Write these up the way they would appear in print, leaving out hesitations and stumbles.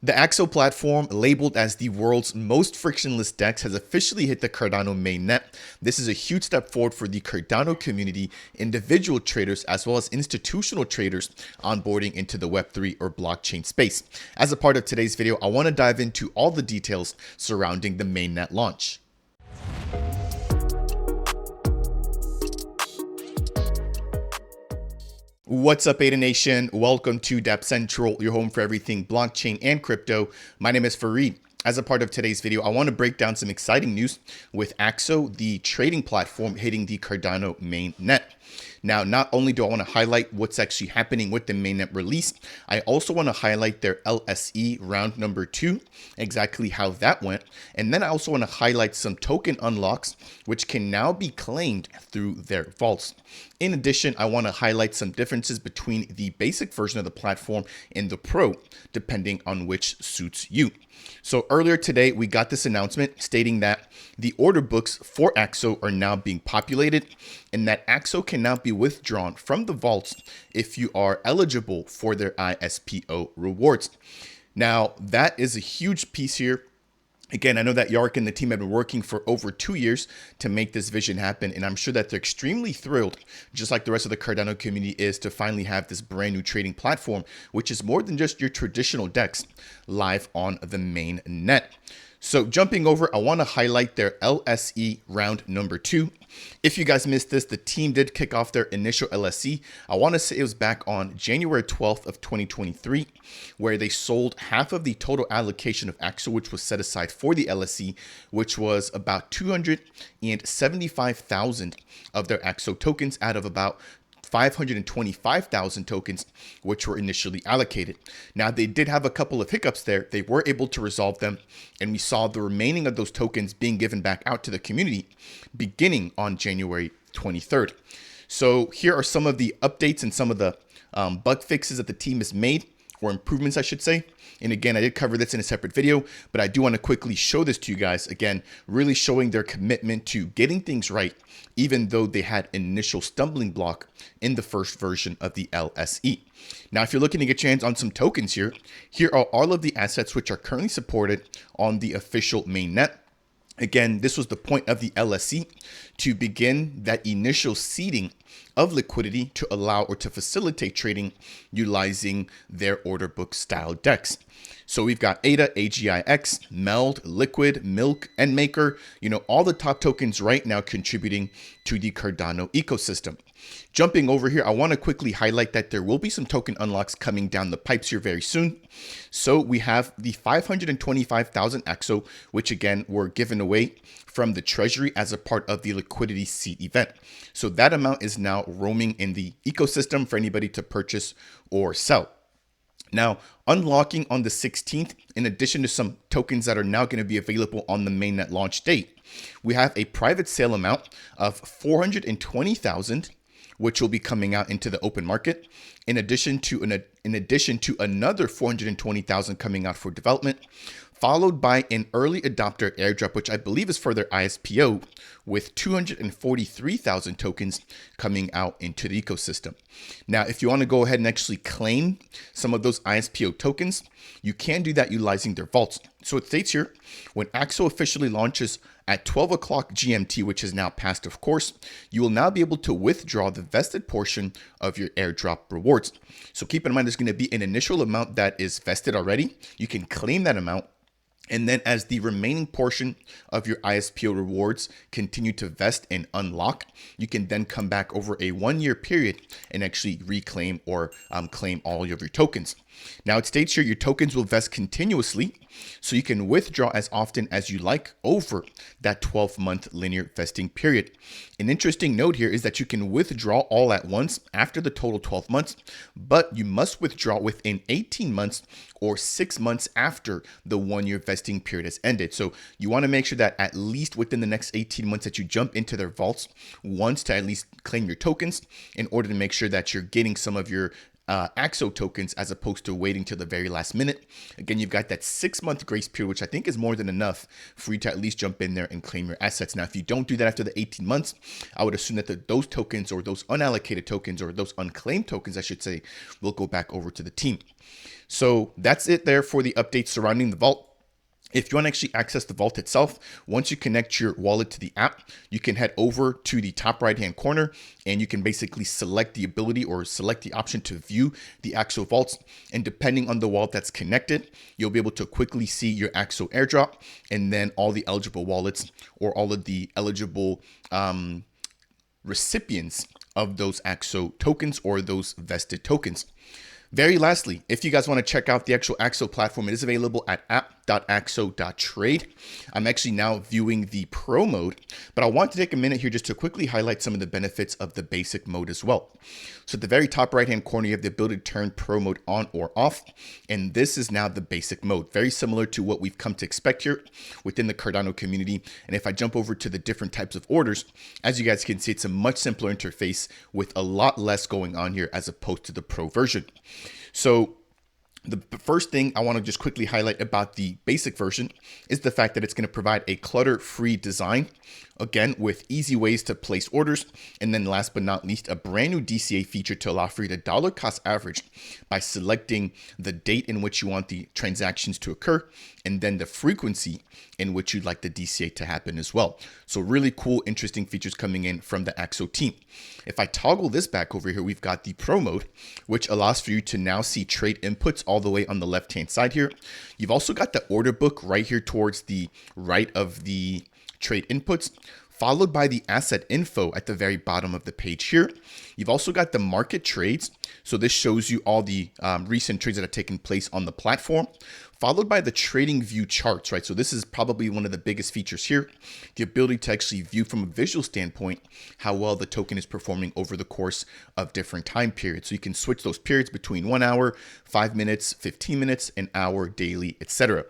The Axo platform, labeled as the world's most frictionless DEX, has officially hit the Cardano mainnet. This is a huge step forward for the Cardano community, individual traders, as well as institutional traders onboarding into the Web3 or blockchain space. As a part of today's video, I want to dive into all the details surrounding the mainnet launch. What's up, Ada Nation? Welcome to Dapp Central, your home for everything blockchain and crypto. My name is Fareed. As a part of today's video, I want to break down some exciting news with Axo, the trading platform hitting the Cardano mainnet. Now, not only do I want to highlight what's actually happening with the mainnet release, I also want to highlight their LSE round number 2, exactly how that went. And then I also want to highlight some token unlocks, which can now be claimed through their vaults. In addition, I want to highlight some differences between the basic version of the platform and the Pro, depending on which suits you. So earlier today, we got this announcement stating that the order books for Axo are now being populated and that Axo can now be withdrawn from the vaults if you are eligible for their ISPO rewards. Now, that is a huge piece here. Again, I know that Yark and the team have been working for over 2 years to make this vision happen, and I'm sure that they're extremely thrilled, just like the rest of the Cardano community is, to finally have this brand new trading platform, which is more than just your traditional DEX, live on the main net. So jumping over, I want to highlight their LSE round number 2. If you guys missed this, the team did kick off their initial LSE. I want to say it was back on January 12th of 2023, where they sold half of the total allocation of Axo, which was set aside for the LSE, which was about 275,000 of their Axo tokens out of about 525,000 tokens, which were initially allocated. Now, they did have a couple of hiccups there. They were able to resolve them, and we saw the remaining of those tokens being given back out to the community beginning on January 23rd. So here are some of the updates and some of the bug fixes that the team has made, or improvements, I should say. And again, I did cover this in a separate video, but I do want to quickly show this to you guys. Again, really showing their commitment to getting things right, even though they had initial stumbling block in the first version of the LSE. Now, if you're looking to get your hands on some tokens here are all of the assets which are currently supported on the official mainnet. Again, this was the point of the LSE, to begin that initial seeding of liquidity to allow or to facilitate trading utilizing their order book style DEX. So we've got ADA, AGIX, MELD, Liquid, Milk, and Maker, all the top tokens right now contributing to the Cardano ecosystem. Jumping over here, I want to quickly highlight that there will be some token unlocks coming down the pipes here very soon. So we have the 525,000 Axo, which again were given away from the treasury as a part of the liquidity seed event. So that amount is now roaming in the ecosystem for anybody to purchase or sell. Now, unlocking on the 16th, in addition to some tokens that are now going to be available on the mainnet launch date, we have a private sale amount of 420,000, which will be coming out into the open market, in addition to another 420,000 coming out for development, followed by an early adopter airdrop, which I believe is for their ISPO, with 243,000 tokens coming out into the ecosystem. Now, if you want to go ahead and actually claim some of those ISPO tokens, you can do that utilizing their vaults. So it states here, when Axo officially launches at 12 o'clock GMT, which is now passed, of course, you will now be able to withdraw the vested portion of your airdrop rewards. So keep in mind, there's going to be an initial amount that is vested already. You can claim that amount. And then as the remaining portion of your ISPO rewards continue to vest and unlock, you can then come back over a 1-year period and actually reclaim or claim all of your tokens. Now, it states here your tokens will vest continuously, so you can withdraw as often as you like over that 12-month linear vesting period. An interesting note here is that you can withdraw all at once after the total 12 months, but you must withdraw within 18 months or 6 months after the 1-year vesting period has ended. So you want to make sure that at least within the next 18 months that you jump into their vaults once to at least claim your tokens, in order to make sure that you're getting some of your AXO tokens as opposed to waiting till the very last minute. Again, you've got that 6-month grace period, which I think is more than enough for you to at least jump in there and claim your assets. Now, if you don't do that after the 18 months, I would assume that those tokens, or those unallocated tokens, or those unclaimed tokens, I should say, will go back over to the team. So that's it there for the updates surrounding the vault. If you want to actually access the vault itself, once you connect your wallet to the app, you can head over to the top right-hand corner and you can basically select the ability or select the option to view the AXO vaults. And depending on the wallet that's connected, you'll be able to quickly see your AXO airdrop and then all the eligible wallets or all of the eligible recipients of those AXO tokens or those vested tokens. Very lastly, if you guys want to check out the actual AXO platform, it is available at app.axo.trade. I'm actually now viewing the pro mode, but I want to take a minute here just to quickly highlight some of the benefits of the basic mode as well. So at the very top right-hand corner, you have the ability to turn pro mode on or off, and this is now the basic mode, very similar to what we've come to expect here within the Cardano community. And if I jump over to the different types of orders, as you guys can see, it's a much simpler interface with a lot less going on here as opposed to the pro version. So the first thing I want to just quickly highlight about the basic version is the fact that it's going to provide a clutter-free design, again, with easy ways to place orders. And then last but not least, a brand new DCA feature to allow for you to dollar cost average by selecting the date in which you want the transactions to occur and then the frequency in which you'd like the DCA to happen as well. So really cool, interesting features coming in from the AXO team. If I toggle this back over here, we've got the pro mode, which allows for you to now see trade inputs all the way on the left-hand side here. You've also got the order book right here towards the right of the trade inputs, followed by the asset info at the very bottom of the page here. You've also got the market trades. So this shows you all the recent trades that have taken place on the platform, followed by the trading view charts, right? So this is probably one of the biggest features here, the ability to actually view from a visual standpoint how well the token is performing over the course of different time periods. So you can switch those periods between 1 hour, 5 minutes, 15 minutes, an hour, daily, etc.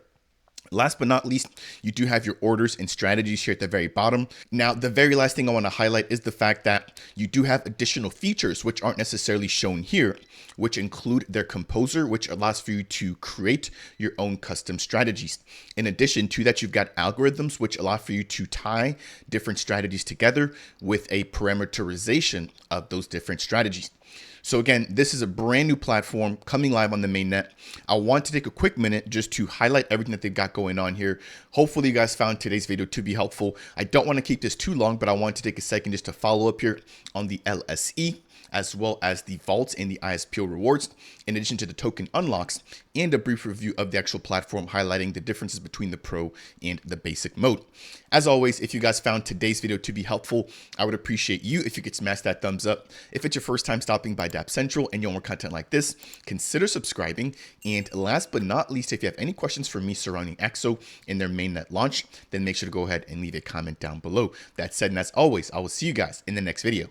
Last but not least, you do have your orders and strategies here at the very bottom. Now, the very last thing I want to highlight is the fact that you do have additional features which aren't necessarily shown here, which include their composer, which allows for you to create your own custom strategies. In addition to that, you've got algorithms which allow for you to tie different strategies together with a parameterization of those different strategies. So again, this is a brand new platform coming live on the mainnet. I want to take a quick minute just to highlight everything that they've got going on here. Hopefully you guys found today's video to be helpful. I don't want to keep this too long, but I want to take a second just to follow up here on the LSE, as well as the vaults and the ISPO rewards, in addition to the token unlocks, and a brief review of the actual platform highlighting the differences between the pro and the basic mode. As always, if you guys found today's video to be helpful, I would appreciate you if you could smash that thumbs up. If it's your first time stopping by Dapp Central and you want more content like this, consider subscribing. And last but not least, if you have any questions for me surrounding AXO and their mainnet launch, then make sure to go ahead and leave a comment down below. That said, and as always, I will see you guys in the next video.